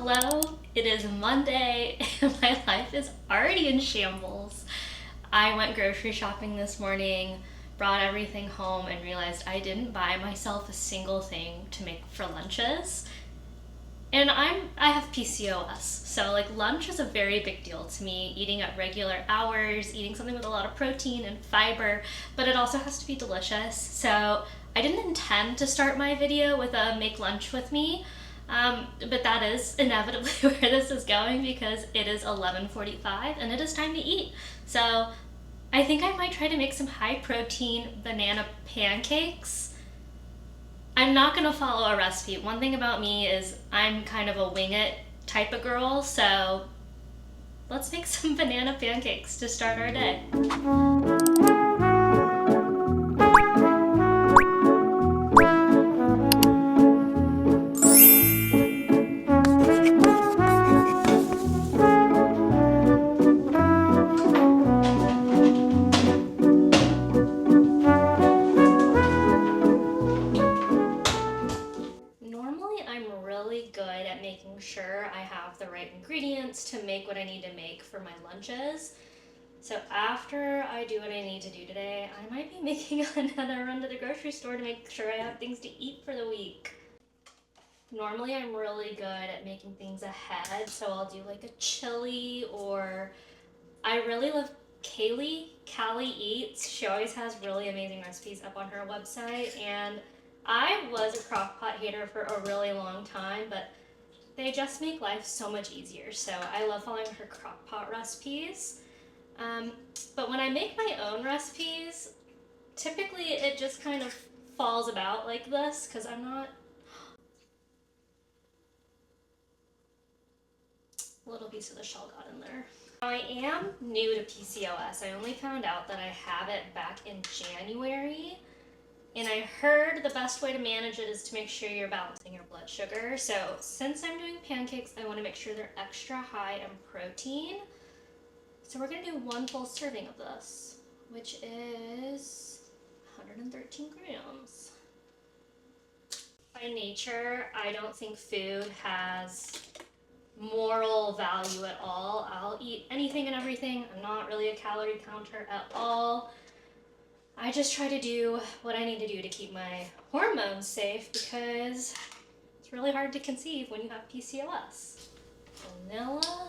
Hello, it is Monday and my life is already in shambles. I went grocery shopping this morning, brought everything home, and realized I didn't buy myself a single thing to make for lunches. And I have PCOS, so like lunch is a very big deal to me, eating at regular hours, eating something with a lot of protein and fiber, but it also has to be delicious. So I didn't intend to start my video with a make lunch with me, but that is inevitably where this is going because it is 11:45 and it is time to eat. So I think I might try to make some high protein banana pancakes. I'm not gonna follow a recipe. One thing about me is I'm kind of a wing it type of girl, so let's make some banana pancakes to start our day. Normally, I'm really good at making sure I have the right ingredients to make what I need to make for my lunches. So after I do what I need to do today, I might be making another run to the grocery store to make sure I have things to eat for the week. Normally, I'm really good at making things ahead, so I'll do like a chili, or I really love Kaylee. Callie Eats. She always has really amazing recipes up on her website, and I was a crock pot hater for a really long time, but they just make life so much easier. So I love following her crock pot recipes. But when I make my own recipes, typically it just kind of falls about like this because I'm not. A little piece of the shell got in there. I am new to PCOS. I only found out that I have it back in January. And I heard the best way to manage it is to make sure you're balancing your blood sugar. So since I'm doing pancakes, I want to make sure they're extra high in protein. So we're going to do one full serving of this, which is 113 grams. By nature, I don't think food has moral value at all. I'll eat anything and everything. I'm not really a calorie counter at all. I just try to do what I need to do to keep my hormones safe because it's really hard to conceive when you have PCOS. Vanilla.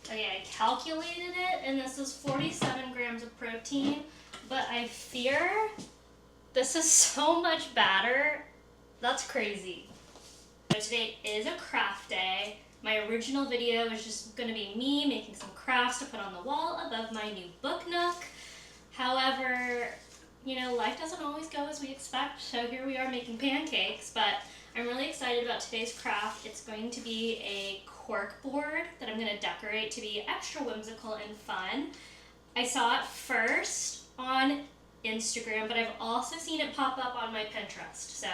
Okay, I calculated it, and this is 47 grams of protein, but I fear this is so much batter. That's crazy. So today is a craft day. My original video was just going to be me making some crafts to put on the wall above my new book nook. However, you know, life doesn't always go as we expect, so here we are making pancakes, but I'm really excited about today's craft. It's going to be a cork board that I'm going to decorate to be extra whimsical and fun. I saw it first on Instagram, but I've also seen it pop up on my Pinterest. So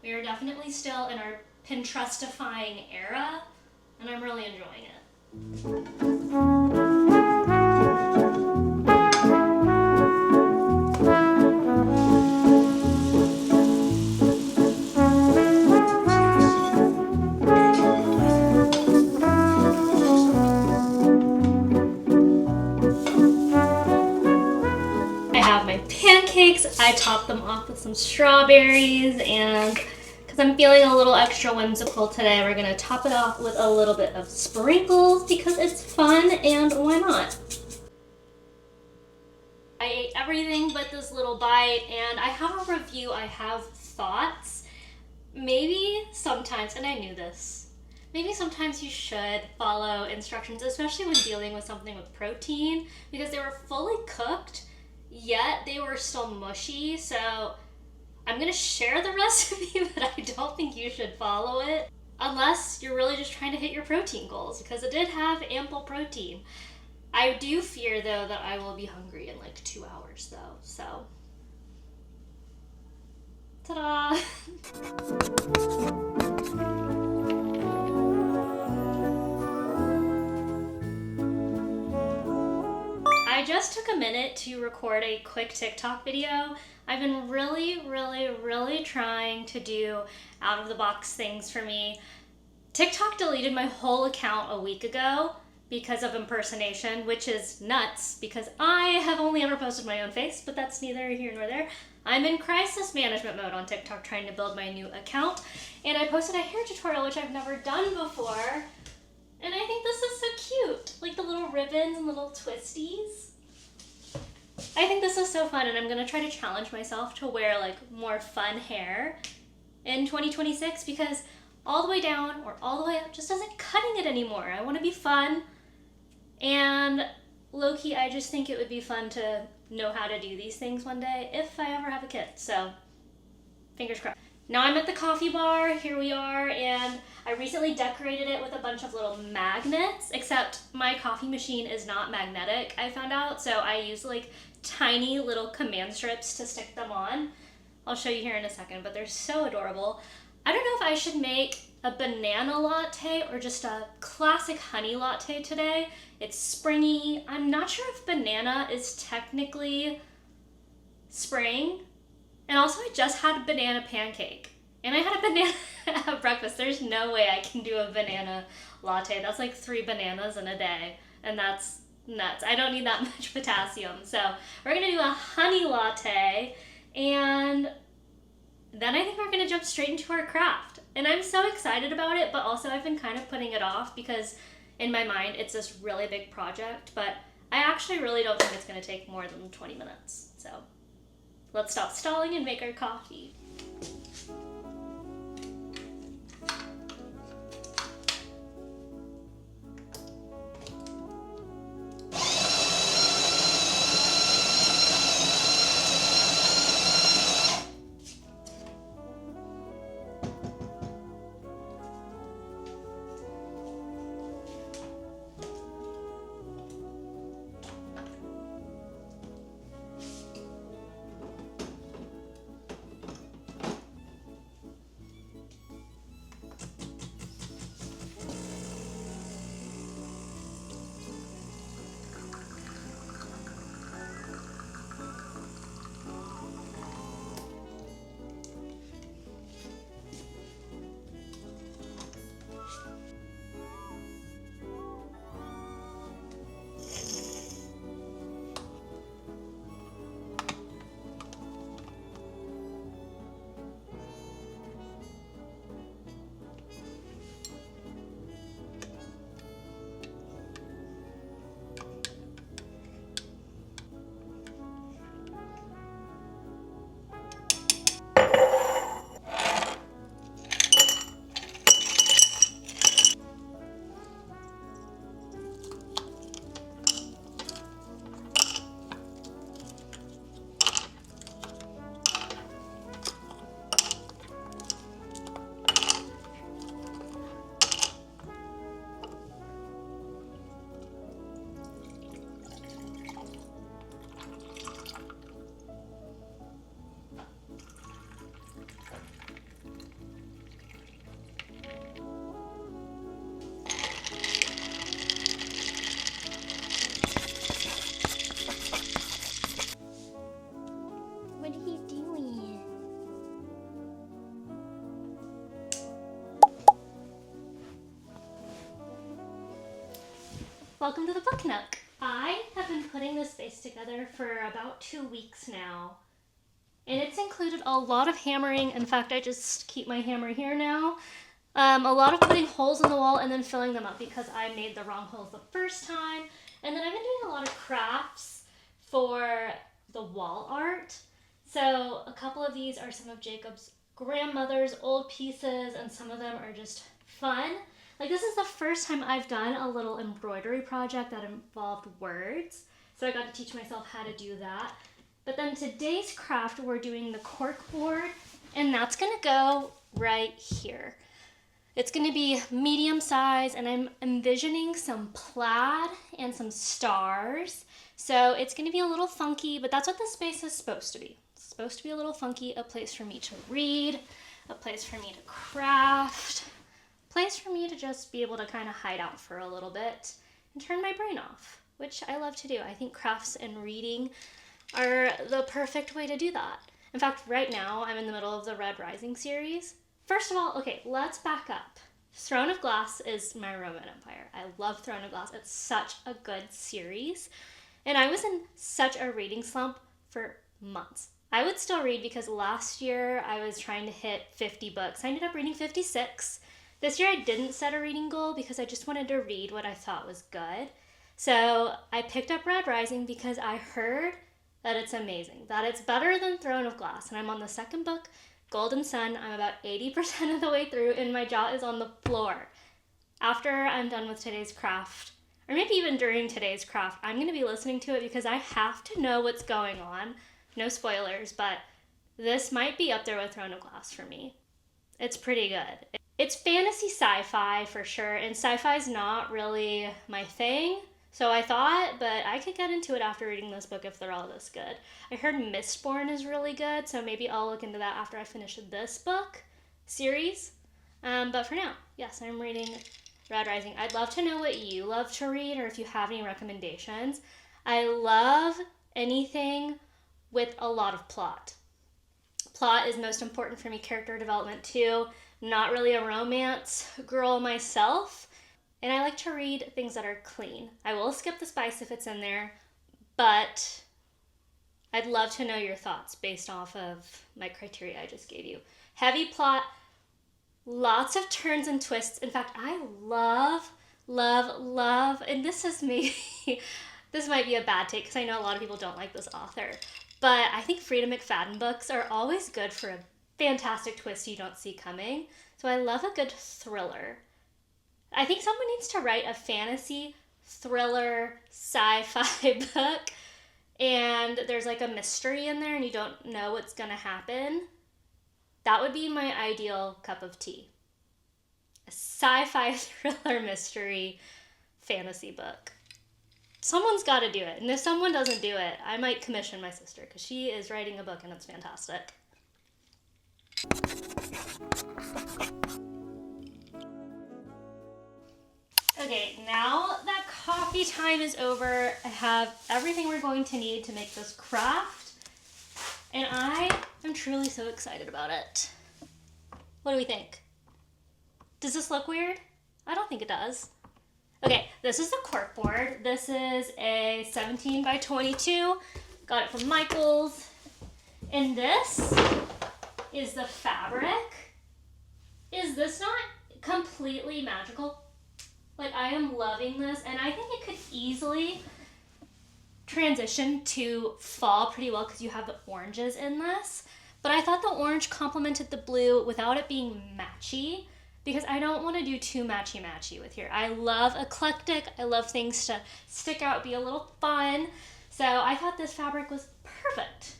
we are definitely still in our Pinterestifying era, and I'm really enjoying it. Pancakes, I top them off with some strawberries, and because I'm feeling a little extra whimsical today, we're going to top it off with a little bit of sprinkles because it's fun, and why not? I ate everything but this little bite, and I have a review, I have thoughts. Maybe sometimes, and I knew this, maybe sometimes you should follow instructions, especially when dealing with something with protein, because they were fully cooked, yet they were still mushy. So I'm gonna share the recipe, but I don't think you should follow it unless you're really just trying to hit your protein goals, because it did have ample protein. I do fear though that I will be hungry in like 2 hours though, so ta-da! I just took a minute to record a quick TikTok video. I've been really trying to do out of the box things for me. TikTok deleted my whole account a week ago because of impersonation, which is nuts because I have only ever posted my own face, but that's neither here nor there. I'm in crisis management mode on TikTok trying to build my new account, and I posted a hair tutorial, which I've never done before, and I think this is so cute. Like the little ribbons and little twisties. I think this is so fun, and I'm gonna try to challenge myself to wear like more fun hair in 2026 because all the way down or all the way up just doesn't cutting it anymore. I want to be fun, and low-key I just think it would be fun to know how to do these things one day if I ever have a kid, so fingers crossed. Now I'm at the coffee bar, here we are, and I recently decorated it with a bunch of little magnets, except my coffee machine is not magnetic, I found out, so I use like tiny little command strips to stick them on. I'll show you here in a second, but they're so adorable. I don't know if I should make a banana latte or just a classic honey latte today. It's springy. I'm not sure if banana is technically spring. And also I just had a banana pancake. And I had a banana at breakfast. There's no way I can do a banana latte. That's like 3 bananas in a day. And that's nuts. I don't need that much potassium. So we're gonna do a honey latte, and then I think we're gonna jump straight into our craft. And I'm so excited about it, but also I've been kind of putting it off because in my mind it's this really big project, but I actually really don't think it's gonna take more than 20 minutes. So let's stop stalling and make our coffee. Welcome to the Book Nook. I have been putting this space together for about 2 weeks now, and it's included a lot of hammering. In fact, I just keep my hammer here now. A lot of putting holes in the wall and then filling them up because I made the wrong holes the first time. And then I've been doing a lot of crafts for the wall art. So a couple of these are some of Jacob's grandmother's old pieces, and some of them are just fun. Like, this is the first time I've done a little embroidery project that involved words, so I got to teach myself how to do that. But then today's craft, we're doing the cork board, and that's gonna go right here. It's gonna be medium size, and I'm envisioning some plaid and some stars. So it's gonna be a little funky, but that's what this space is supposed to be. It's supposed to be a little funky, a place for me to read, a place for me to craft, a place for me to just be able to kind of hide out for a little bit and turn my brain off, which I love to do. I think crafts and reading are the perfect way to do that. In fact, right now I'm in the middle of the Red Rising series. First of all, okay, let's back up. Throne of Glass is my Roman Empire. I love Throne of Glass. It's such a good series. And I was in such a reading slump for months. I would still read because last year I was trying to hit 50 books. I ended up reading 56. This year I didn't set a reading goal because I just wanted to read what I thought was good. So I picked up Red Rising because I heard that it's amazing, that it's better than Throne of Glass. And I'm on the second book, Golden Sun. I'm about 80% of the way through and my jaw is on the floor. After I'm done with today's craft, or maybe even during today's craft, I'm going to be listening to it because I have to know what's going on. No spoilers, but this might be up there with Throne of Glass for me. It's pretty good. It's fantasy sci-fi for sure, and sci-fi is not really my thing. So I thought, but I could get into it after reading this book if they're all this good. I heard Mistborn is really good, so maybe I'll look into that after I finish this book series. But for now, yes, I'm reading Red Rising. I'd love to know what you love to read or if you have any recommendations. I love anything with a lot of plot. Plot is most important for me, character development too. Not really a romance girl myself. And I like to read things that are clean. I will skip the spice if it's in there, but I'd love to know your thoughts based off of my criteria I just gave you. Heavy plot, lots of turns and twists. In fact, I love, and this is maybe, this might be a bad take because I know a lot of people don't like this author, but I think Frida McFadden books are always good for a fantastic twist you don't see coming. So I love a good thriller. I think someone needs to write a fantasy thriller sci-fi book and there's like a mystery in there and you don't know what's gonna happen. That would be my ideal cup of tea. A sci-fi thriller mystery fantasy book. Someone's got to do it. And if someone doesn't do it, I might commission my sister because she is writing a book and it's fantastic. Okay, now that coffee time is over, I have everything we're going to need to make this craft, and I am truly so excited about it. What do we think? Does this look weird? I don't think it does. Okay, this is the cork board. This is a 17 by 22. Got it from Michael's. And this is the fabric. Is this not completely magical? Like, I am loving this, and I think it could easily transition to fall pretty well because you have the oranges in this. But I thought the orange complemented the blue without it being matchy because I don't want to do too matchy-matchy with here. I love eclectic. I love things to stick out, be a little fun. So I thought this fabric was perfect.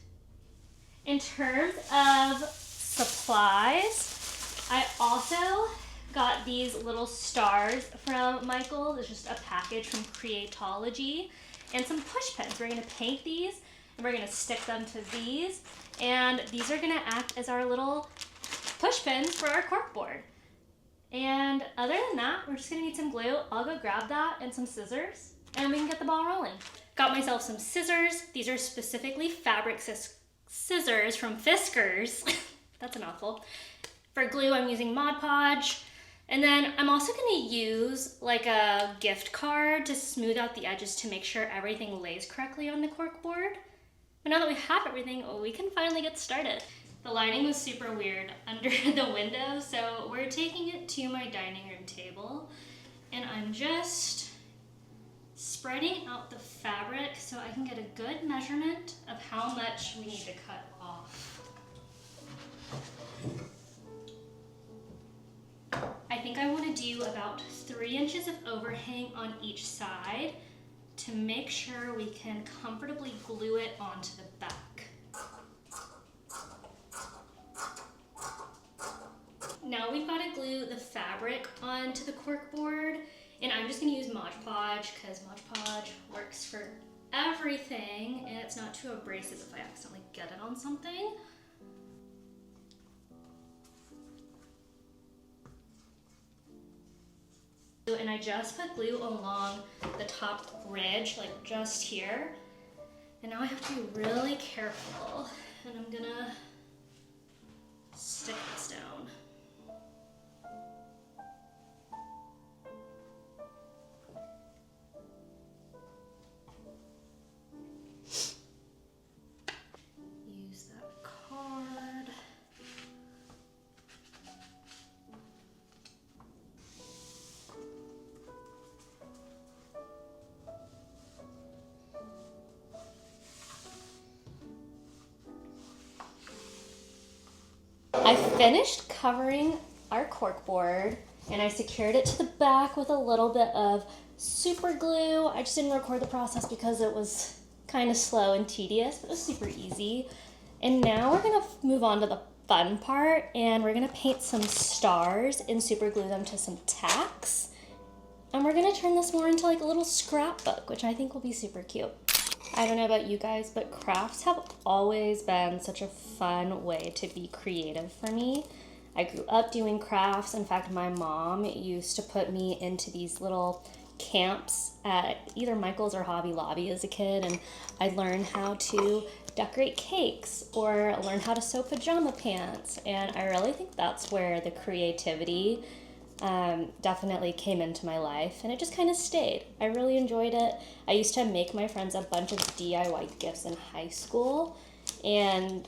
In terms of supplies, I also got these little stars from Michael. It's just a package from Creatology and some push pins. We're going to paint these and we're going to stick them to these, and these are going to act as our little push pins for our cork board. And other than that, we're just going to need some glue. I'll go grab that and some scissors and we can get the ball rolling. Got myself some scissors. These are specifically fabric scissors from Fiskars. That's a mouthful. For glue, I'm using Mod Podge. And then I'm also going to use like a gift card to smooth out the edges to make sure everything lays correctly on the cork board. But now that we have everything, we can finally get started. The lighting was super weird under the window, so we're taking it to my dining room table. And I'm just spreading out the fabric so I can get a good measurement of how much we need to cut off. I think I want to do about 3 inches of overhang on each side to make sure we can comfortably glue it onto the back. Now we've got to glue the fabric onto the cork board, and I'm just going to use Mod Podge because Mod Podge works for everything and it's not too abrasive if I accidentally get it on something. And I just put glue along the top ridge, like just here. And now I have to be really careful. And I'm gonna stick this down. Use that card. I finished covering our cork board and I secured it to the back with a little bit of super glue. I just didn't record the process because it was kind of slow and tedious, but it was super easy. And now we're gonna move on to the fun part, and we're gonna paint some stars and super glue them to some tacks. And we're gonna turn this more into like a little scrapbook, which I think will be super cute. I don't know about you guys, but crafts have always been such a fun way to be creative for me. I grew up doing crafts. In fact, my mom used to put me into these little camps at either Michael's or Hobby Lobby as a kid, and I learned how to decorate cakes or learn how to sew pajama pants, and I really think that's where the creativity definitely came into my life, and it just kind of stayed. I really enjoyed it. I used to make my friends a bunch of DIY gifts in high school, and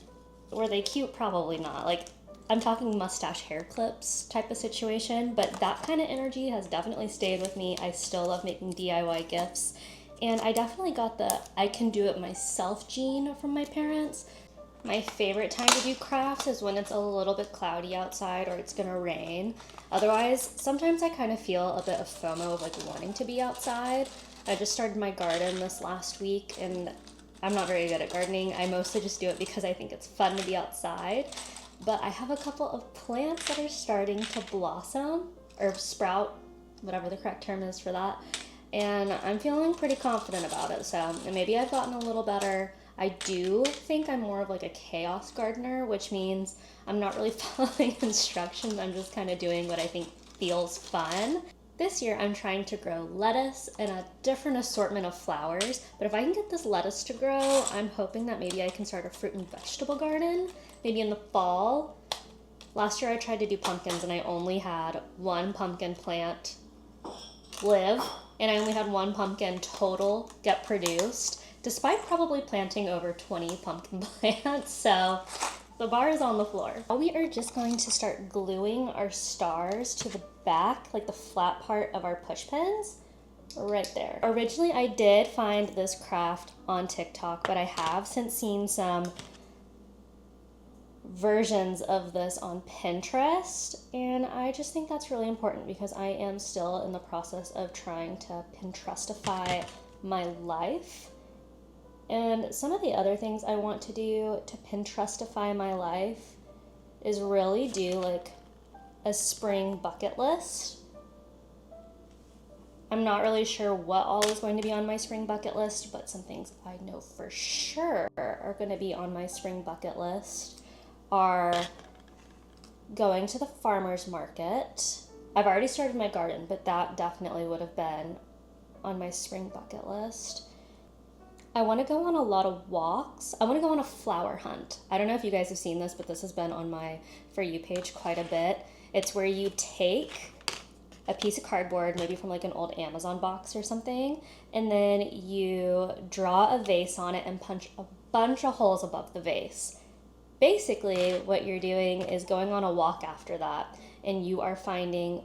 were they cute? Probably not. Like, I'm talking mustache hair clips type of situation, but that kind of energy has definitely stayed with me. I still love making DIY gifts, and I definitely got the I can do it myself gene from my parents. My favorite time to do crafts is when it's a little bit cloudy outside or it's gonna rain. Otherwise, sometimes I kind of feel a bit of FOMO of like wanting to be outside. I just started my garden this last week, and I'm not very good at gardening. I mostly just do it because I think it's fun to be outside. But I have a couple of plants that are starting to blossom or sprout, whatever the correct term is for that. And I'm feeling pretty confident about it. So maybe I've gotten a little better. I do think I'm more of like a chaos gardener, which means I'm not really following instructions. I'm just kind of doing what I think feels fun. This year I'm trying to grow lettuce and a different assortment of flowers, but if I can get this lettuce to grow, I'm hoping that maybe I can start a fruit and vegetable garden, maybe in the fall. Last year I tried to do pumpkins and I only had one pumpkin plant live, and I only had one pumpkin total get produced, despite probably planting over 20 pumpkin plants, so the bar is on the floor. Now we are just going to start gluing our stars to the back, like the flat part of our push pins, right there. Originally, I did find this craft on TikTok, but I have since seen some versions of this on Pinterest, and I just think that's really important because I am still in the process of trying to Pinterestify my life. And some of the other things I want to do to Pinterestify my life is really do like a spring bucket list. I'm not really sure what all is going to be on my spring bucket list, but some things I know for sure are going to be on my spring bucket list are going to the farmer's market. I've already started my garden, but that definitely would have been on my spring bucket list. I want to go on a lot of walks. I want to go on a flower hunt. I don't know if you guys have seen this, but this has been on my For You page quite a bit. It's where you take a piece of cardboard, maybe from like an old Amazon box or something, and then you draw a vase on it and punch a bunch of holes above the vase. Basically, what you're doing is going on a walk after that, and you are finding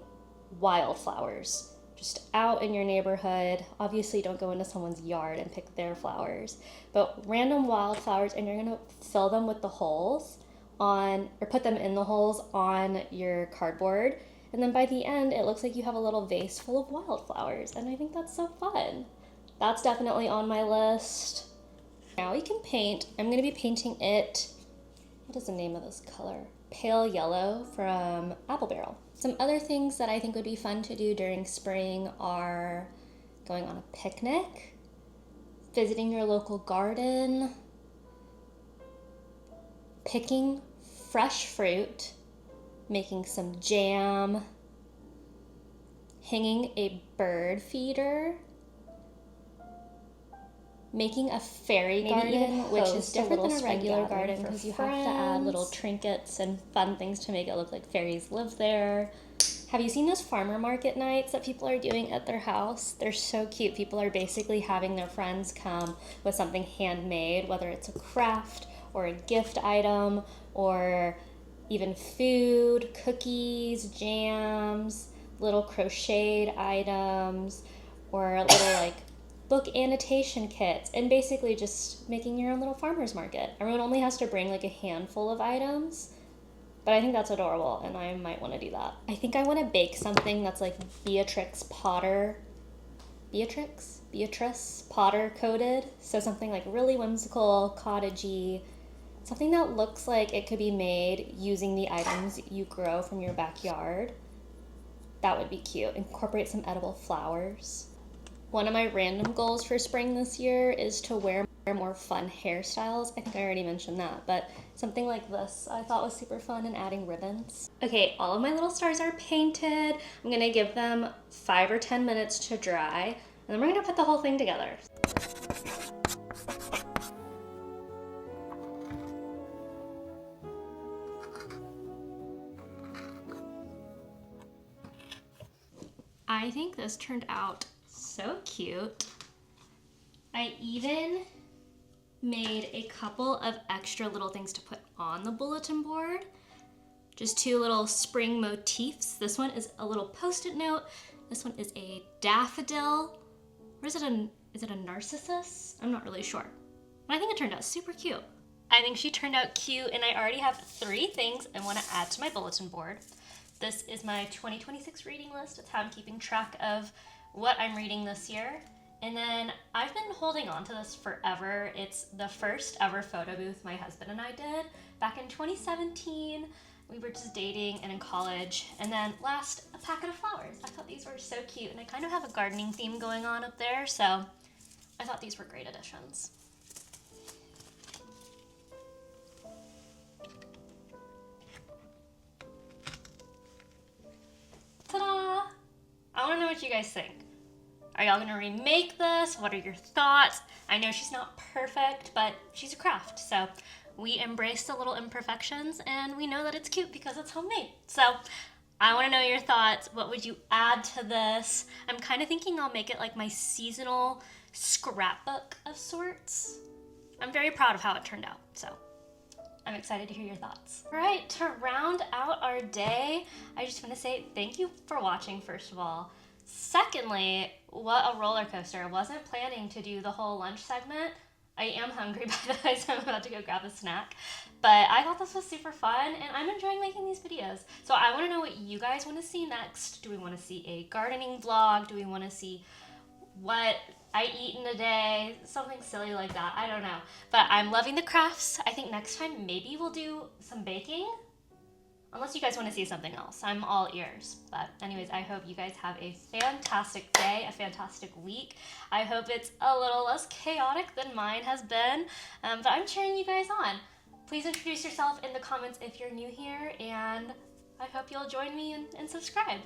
wildflowers just out in your neighborhood. Obviously, don't go into someone's yard and pick their flowers, but random wildflowers, and you're gonna fill them with the holes on, or put them in the holes on your cardboard. And then by the end, it looks like you have a little vase full of wildflowers, and I think that's so fun. That's definitely on my list. Now we can paint. I'm going to be painting it, what is the name of this color? Pale yellow from Apple Barrel. Some other things that I think would be fun to do during spring are going on a picnic, visiting your local garden, picking fresh fruit, making some jam, hanging a bird feeder, making a fairy garden, which is different than a regular garden because you have to add little trinkets and fun things to make it look like fairies live there. Have you seen those farmer market nights that people are doing at their house? They're so cute. People are basically having their friends come with something handmade, whether it's a craft or a gift item or even food, cookies, jams, little crocheted items, or little like book annotation kits, and basically just making your own little farmer's market. Everyone only has to bring like a handful of items, but I think that's adorable, and I might want to do that. I think I want to bake something that's like Beatrice Potter coated. So something like really whimsical, cottagey, something that looks like it could be made using the items you grow from your backyard. That would be cute. Incorporate some edible flowers. One of my random goals for spring this year is to wear more fun hairstyles. I think I already mentioned that, but something like this I thought was super fun, and adding ribbons. Okay, all of my little stars are painted. I'm gonna give them 5 or 10 minutes to dry, and then we're gonna put the whole thing together. I think this turned out so cute. I even made a couple of extra little things to put on the bulletin board. Just 2 little spring motifs. This one is a little post-it note. This one is a daffodil. Or is it a narcissus? I'm not really sure. But I think it turned out super cute. I think she turned out cute, and I already have 3 things I want to add to my bulletin board. This is my 2026 reading list. It's how I'm keeping track of what I'm reading this year. And then I've been holding on to this forever. It's the first ever photo booth my husband and I did back in 2017. We were just dating and in college. And then last, a packet of flowers. I thought these were so cute, and I kind of have a gardening theme going on up there, so I thought these were great additions. Ta-da! I want to know what you guys think. Are y'all gonna remake this? What are your thoughts? I know she's not perfect, but she's a craft, so we embrace the little imperfections, and we know that it's cute because it's homemade. So I wanna know your thoughts. What would you add to this? I'm kind of thinking I'll make it like my seasonal scrapbook of sorts. I'm very proud of how it turned out, so I'm excited to hear your thoughts. All right, to round out our day, I just wanna say thank you for watching, first of all. Secondly, what a roller coaster. I wasn't planning to do the whole lunch segment. I am hungry, by the way, so I'm about to go grab a snack. But I thought this was super fun, and I'm enjoying making these videos. So I want to know what you guys want to see next. Do we want to see a gardening vlog? Do we want to see what I eat in a day? Something silly like that. I don't know. But I'm loving the crafts. I think next time maybe we'll do some baking. Unless you guys want to see something else. I'm all ears. But anyways, I hope you guys have a fantastic day, a fantastic week. I hope it's a little less chaotic than mine has been. But I'm cheering you guys on. Please introduce yourself in the comments if you're new here, and I hope you'll join me and subscribe.